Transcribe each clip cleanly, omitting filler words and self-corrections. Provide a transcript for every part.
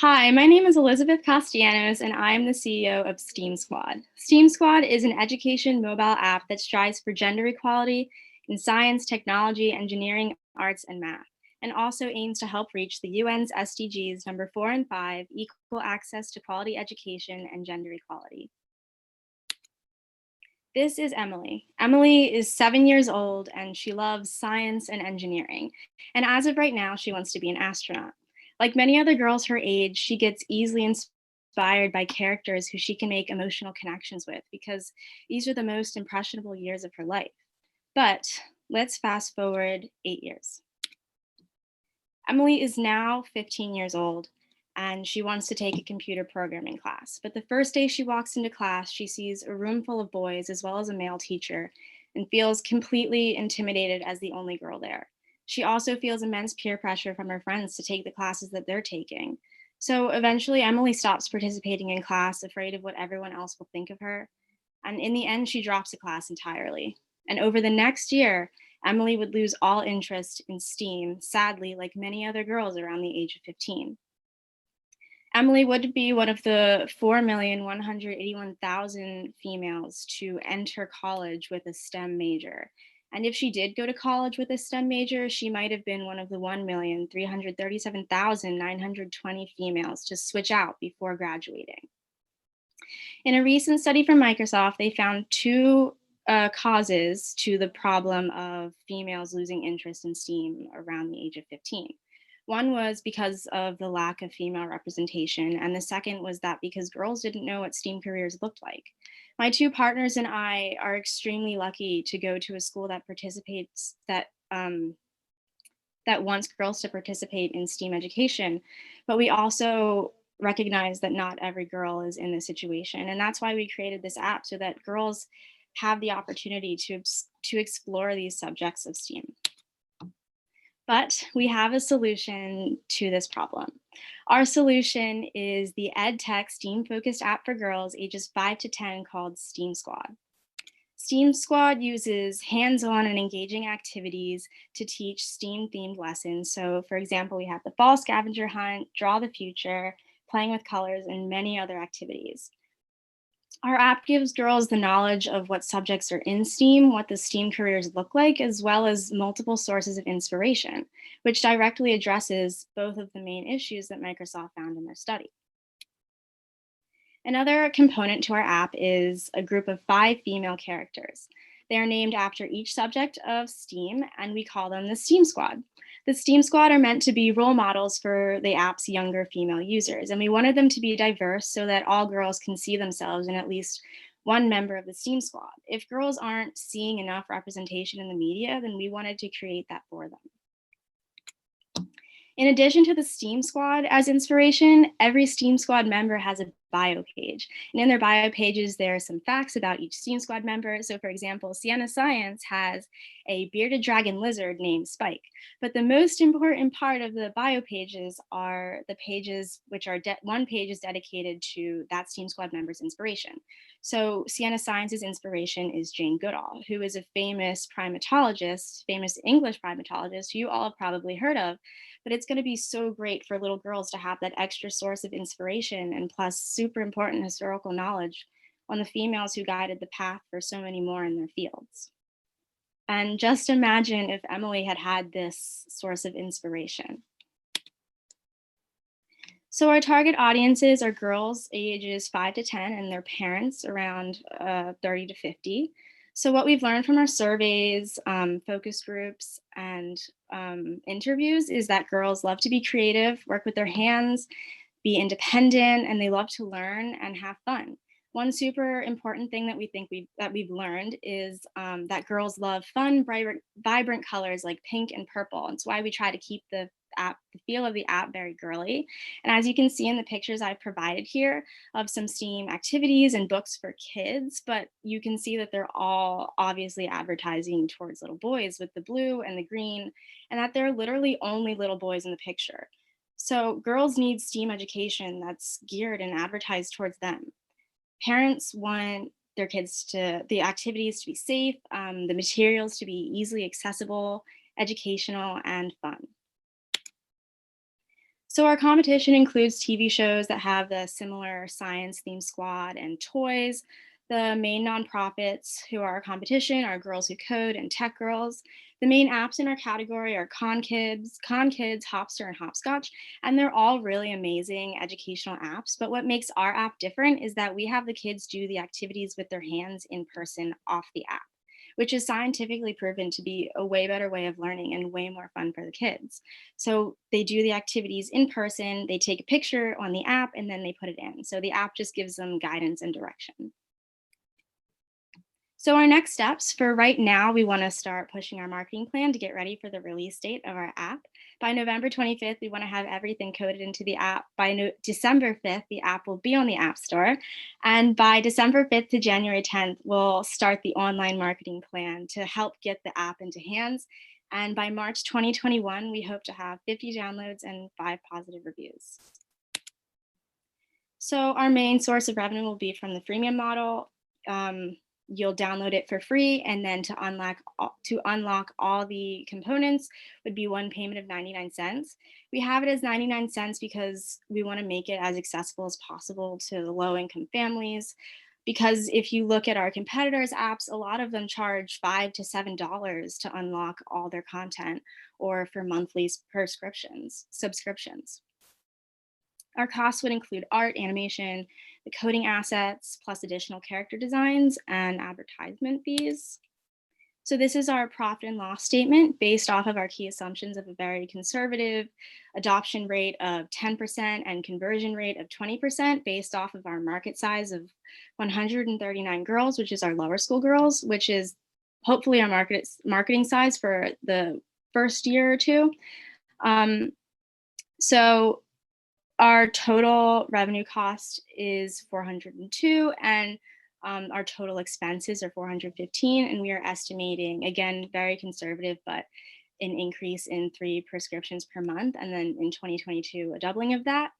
Hi, my name is Elizabeth Castellanos, and I'm the CEO of STEAM Squad. STEAM Squad is an education mobile app that strives for gender equality in science, technology, engineering, arts, and math, and also aims to help reach the UN's SDGs number 4 and 5, equal access to quality education and gender equality. This is Emily. Emily is 7 years old and she loves science and engineering. And as of right now, she wants to be an astronaut. Like many other girls her age, she gets easily inspired by characters who she can make emotional connections with because these are the most impressionable years of her life. But let's fast forward 8 years. Emily is now 15 years old and she wants to take a computer programming class. But the first day she walks into class, she sees a room full of boys as well as a male teacher and feels completely intimidated as the only girl there. She also feels immense peer pressure from her friends to take the classes that they're taking. So eventually, Emily stops participating in class, afraid of what everyone else will think of her. And in the end, she drops the class entirely. And over the next year, Emily would lose all interest in STEAM, sadly, like many other girls around the age of 15. Emily would be one of the 4,181,000 females to enter college with a STEM major. And if she did go to college with a STEM major, she might have been one of the 1,337,920 females to switch out before graduating. In a recent study from Microsoft, they found two causes to the problem of females losing interest in STEAM around the age of 15. One was because of the lack of female representation, and the second was that because girls didn't know what STEAM careers looked like. My two partners and I are extremely lucky to go to a school that participates that wants girls to participate in STEAM education, but we also recognize that not every girl is in this situation. And that's why we created this app so that girls have the opportunity to explore these subjects of STEAM. But we have a solution to this problem. Our solution is the EdTech STEAM-focused app for girls ages 5 to 10 called STEAM Squad. STEAM Squad uses hands-on and engaging activities to teach STEAM-themed lessons. So for example, we have the fall scavenger hunt, draw the future, playing with colors, and many other activities. Our app gives girls the knowledge of what subjects are in STEAM, what the STEAM careers look like, as well as multiple sources of inspiration, which directly addresses both of the main issues that Microsoft found in their study. Another component to our app is a group of 5 female characters. They are named after each subject of STEAM, and we call them the STEAM Squad. The STEAM Squad are meant to be role models for the app's younger female users, and we wanted them to be diverse so that all girls can see themselves in at least one member of the STEAM Squad. If girls aren't seeing enough representation in the media, then we wanted to create that for them. In addition to the STEAM Squad as inspiration, every STEAM Squad member has a bio page. And in their bio pages, there are some facts about each STEAM Squad member. So for example, Sienna Science has a bearded dragon lizard named Spike. But the most important part of the bio pages are the pages which are, one page is dedicated to that STEAM Squad member's inspiration. So Sienna Science's inspiration is Jane Goodall, who is a famous primatologist, famous English primatologist who you all have probably heard of. But it's going to be so great for little girls to have that extra source of inspiration and plus super important historical knowledge on the females who guided the path for so many more in their fields. And just imagine if Emily had had this source of inspiration. So our target audiences are girls ages 5 to 10 and their parents around 30 to 50. So what we've learned from our surveys, focus groups, and interviews is that girls love to be creative, work with their hands, be independent, and they love to learn and have fun. One super important thing that we've learned is that girls love fun, vibrant colors like pink and purple. And it's why we try to keep the feel of the app very girly. And as you can see in the pictures I've provided here of some STEAM activities and books for kids, but you can see that they're all obviously advertising towards little boys with the blue and the green, and that they're literally only little boys in the picture. So girls need STEAM education that's geared and advertised towards them. Parents want their kids the activities to be safe, the materials to be easily accessible, educational, and fun. So our competition includes TV shows that have the similar science themed squad and toys. The main nonprofits who are our competition are Girls Who Code and Tech Girls. The main apps in our category are Con Kids, Hopster, and Hopscotch, and they're all really amazing educational apps. But what makes our app different is that we have the kids do the activities with their hands in person off the app, which is scientifically proven to be a way better way of learning and way more fun for the kids. So they do the activities in person, they take a picture on the app, and then they put it in. So the app just gives them guidance and direction. So our next steps for right now, we want to start pushing our marketing plan to get ready for the release date of our app. By November 25th, we want to have everything coded into the app. By December 5th, the app will be on the App Store. And by December 5th to January 10th, we'll start the online marketing plan to help get the app into hands. And by March 2021, we hope to have 50 downloads and 5 positive reviews. So our main source of revenue will be from the freemium model. You'll download it for free, and then to unlock all the components would be one payment of 99 cents. We have it as 99 cents because we want to make it as accessible as possible to low-income families. Because if you look at our competitors' apps, a lot of them charge $5 to $7 to unlock all their content or for monthly subscriptions. Our costs would include art, animation, the coding assets, plus additional character designs and advertisement fees. So this is our profit and loss statement based off of our key assumptions of a very conservative adoption rate of 10% and conversion rate of 20% based off of our market size of 139 girls, which is our lower school girls, which is hopefully our marketing size for the first year or two. So our total revenue cost is 402, and our total expenses are 415, and we are estimating, again, very conservative, but an increase in 3 prescriptions per month, and then in 2022, a doubling of that.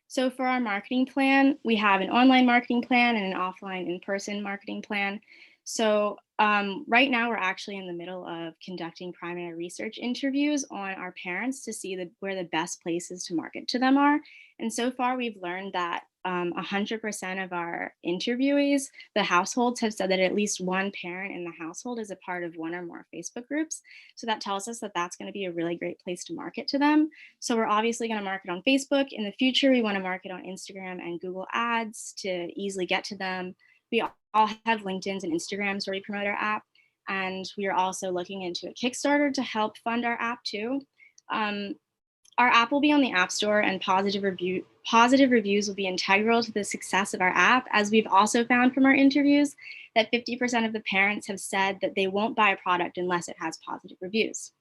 So for our marketing plan, we have an online marketing plan and an offline in-person marketing plan. So right now, we're actually in the middle of conducting primary research interviews on our parents to see where the best places to market to them are. And so far, we've learned that 100% of our interviewees, the households, have said that at least one parent in the household is a part of one or more Facebook groups. So that tells us that that's going to be a really great place to market to them. So we're obviously going to market on Facebook. In the future, we want to market on Instagram and Google Ads to easily get to them. We all have LinkedIn's and Instagrams where we promote our app. And we are also looking into a Kickstarter to help fund our app too. Our app will be on the App Store, and positive reviews will be integral to the success of our app, as we've also found from our interviews that 50% of the parents have said that they won't buy a product unless it has positive reviews.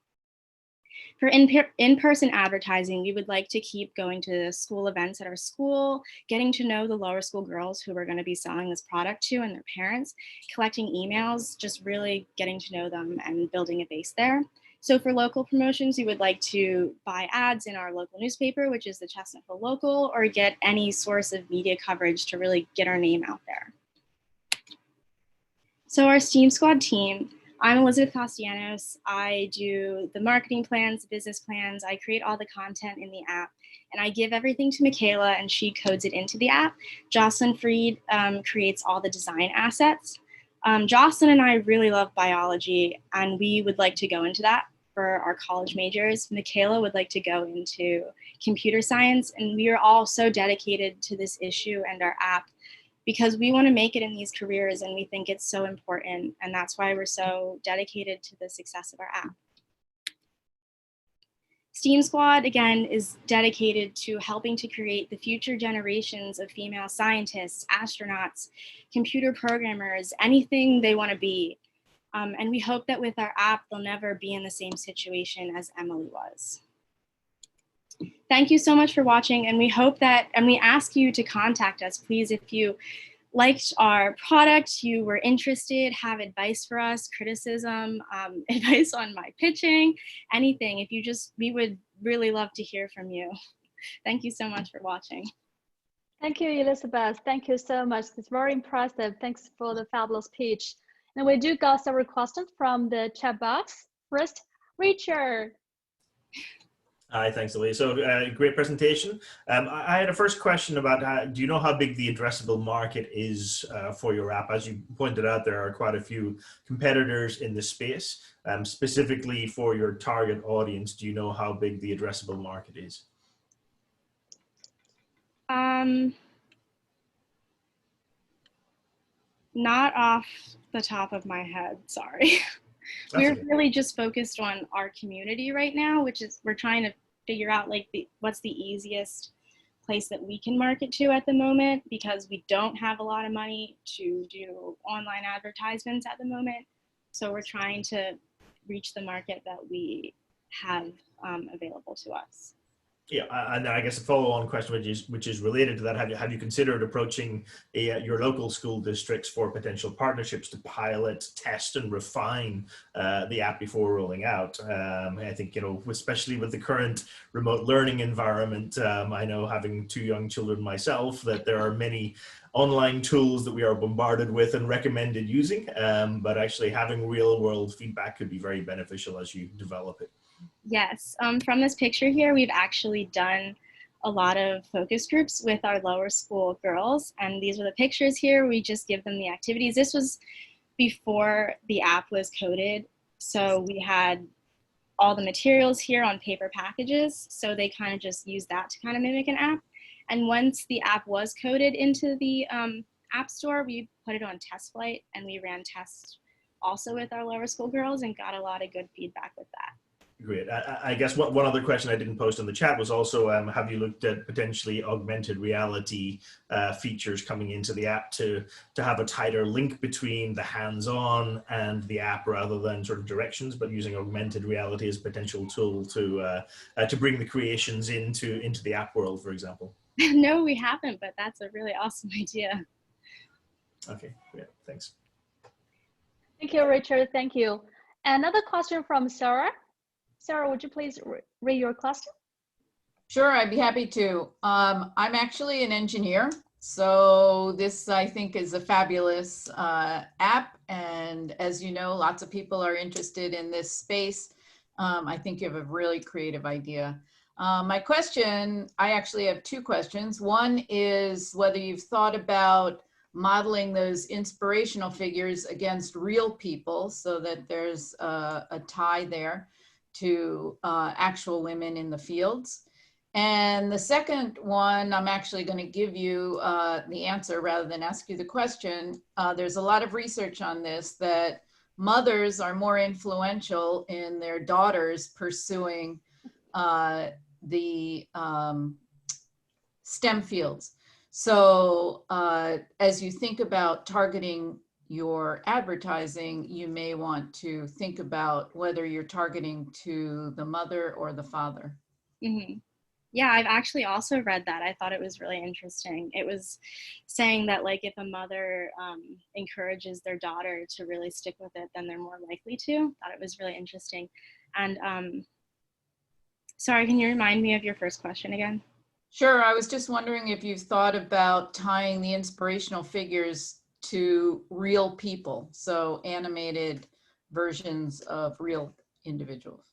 For in-person advertising, we would like to keep going to school events at our school, getting to know the lower school girls who we're going to be selling this product to and their parents, collecting emails, just really getting to know them and building a base there. So for local promotions, we would like to buy ads in our local newspaper, which is the Chestnut Hill Local, or get any source of media coverage to really get our name out there. So our STEAM Squad team, I'm Elizabeth Castellanos. I do the marketing plans, the business plans. I create all the content in the app, and I give everything to Michaela, and she codes it into the app. Jocelyn Freed creates all the design assets. Jocelyn and I really love biology, and we would like to go into that for our college majors. Michaela would like to go into computer science, and we are all so dedicated to this issue and our app because we want to make it in these careers, and we think it's so important, and that's why we're so dedicated to the success of our app. STEAM Squad, again, is dedicated to helping to create the future generations of female scientists, astronauts, computer programmers, anything they want to be. And we hope that with our app, they'll never be in the same situation as Emily was. Thank you so much for watching, and we hope that, and we ask you to contact us, please, if you liked our product, you were interested, have advice for us, criticism, advice on my pitching, anything. If you just, we would really love to hear from you. Thank you so much for watching. Thank you, Elizabeth. Thank you so much. It's very impressive. Thanks for the fabulous pitch. And we do got several questions from the chat box. First, Richard. Hi, thanks, Lee. So, great presentation. I had a first question about do you know how big the addressable market is for your app? As you pointed out, there are quite a few competitors in the space. Specifically for your target audience, do you know how big the addressable market is? Not off the top of my head, sorry. We're Okay. really just focused on our community right now, which is we're trying to figure out like what's the easiest place that we can market to at the moment, because we don't have a lot of money to do online advertisements at the moment. So we're trying to reach the market that we have available to us. Yeah, and I guess a follow-on question, which is related to that, have you considered approaching your local school districts for potential partnerships to pilot, test, and refine the app before rolling out? I think, especially with the current remote learning environment, I know, having two young children myself, that there are many online tools that we are bombarded with and recommended using, but actually having real-world feedback could be very beneficial as you develop it. Yes, from this picture here, we've actually done a lot of focus groups with our lower school girls, and these are the pictures here. We just give them the activities. This was before the app was coded, so we had all the materials here on paper packages, so they kind of just use that to kind of mimic an app. And once the app was coded into the App Store, we put it on test flight, and we ran tests also with our lower school girls and got a lot of good feedback with that. Great. I guess one other question I didn't post in the chat was also, have you looked at potentially augmented reality features coming into the app to have a tighter link between the hands-on and the app, rather than sort of directions, but using augmented reality as a potential tool to bring the creations into the app world, for example? No, we haven't, but that's a really awesome idea. Okay, great. Thanks. Thank you, Richard. Thank you. Another question from Sarah. Sarah, would you please read your question? Sure, I'd be happy to. I'm actually an engineer, so this, I think, is a fabulous app. And as you know, lots of people are interested in this space. I think you have a really creative idea. My question, I actually have two questions. One is whether you've thought about modeling those inspirational figures against real people so that there's a tie there to actual women in the fields. And the second one, I'm actually going to give you the answer rather than ask you the question. There's a lot of research on this, that mothers are more influential in their daughters pursuing the STEM fields. So as you think about targeting your advertising, you may want to think about whether you're targeting to the mother or the father. Mm-hmm. Yeah, I've actually also read that. I thought it was really interesting. It was saying that like if a mother encourages their daughter to really stick with it, then they're more likely to. I thought it was really interesting. And sorry, can you remind me of your first question again? Sure, I was just wondering if you've thought about tying the inspirational figures to real people, so animated versions of real individuals.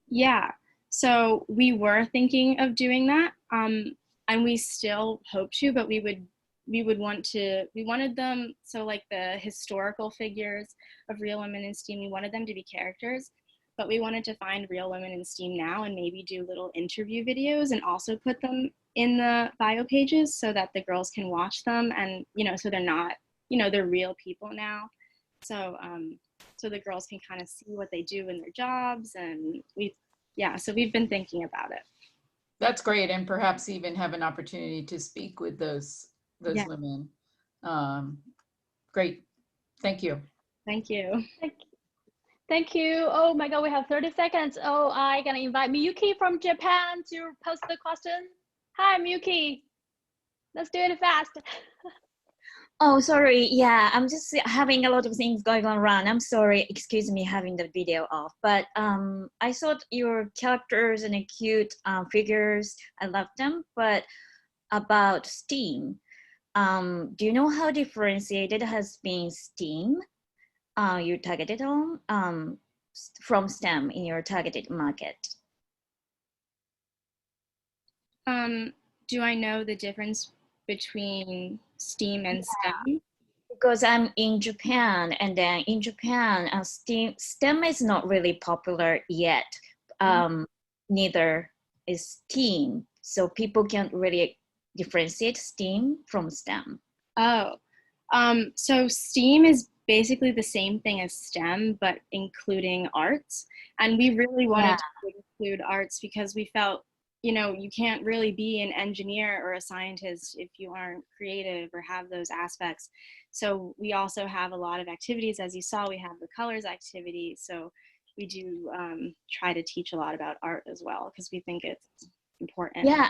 Yeah, so we were thinking of doing that, and we still hope to, but we wanted them, so like the historical figures of real women in STEAM, we wanted them to be characters, but we wanted to find real women in STEAM now and maybe do little interview videos and also put them in the bio pages so that the girls can watch them, and so they're not, they're real people now. So so the girls can kind of see what they do in their jobs, and so we've been thinking about it. That's great, and perhaps even have an opportunity to speak with those women. Great, thank you. Thank you. Thank you. Oh my God, we have 30 seconds. Oh, I'm gonna invite Miyuki from Japan to post the question. Hi, Miyuki. Let's do it fast. Oh, sorry. Yeah, I'm just having a lot of things going on around. I'm sorry. Excuse me having the video off. But I thought your characters and the cute figures, I loved them. But about STEAM, do you know how differentiated has been STEAM you targeted on from STEM in your targeted market? Do I know the difference between STEAM and STEM? Because I'm in Japan, and then in Japan, STEM is not really popular yet. Neither is STEAM, so people can't really differentiate STEAM from STEM. Oh, so STEAM is basically the same thing as STEM, but including arts. And we really wanted to include arts because we felt, you know, you can't really be an engineer or a scientist if you aren't creative or have those aspects. So we also have a lot of activities. As you saw, we have the colors activity. So we do try to teach a lot about art as well because we think it's important. Yeah,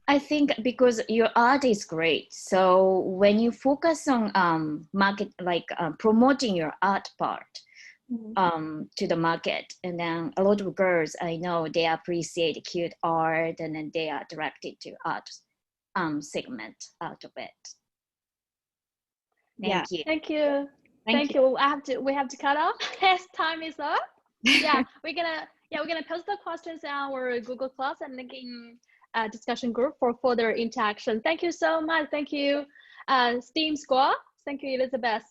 I think because your art is great. So when you focus on promoting your art part to the market, and then a lot of girls I know they appreciate cute art, and then they are directed to art segment out of it. Thank you. Thank you. Thank you. We have to cut off as time is up. Yeah, we're gonna post the questions in our Google Class and linking discussion group for further interaction. Thank you so much. Thank you, STEAM Squad. Thank you, Elizabeth.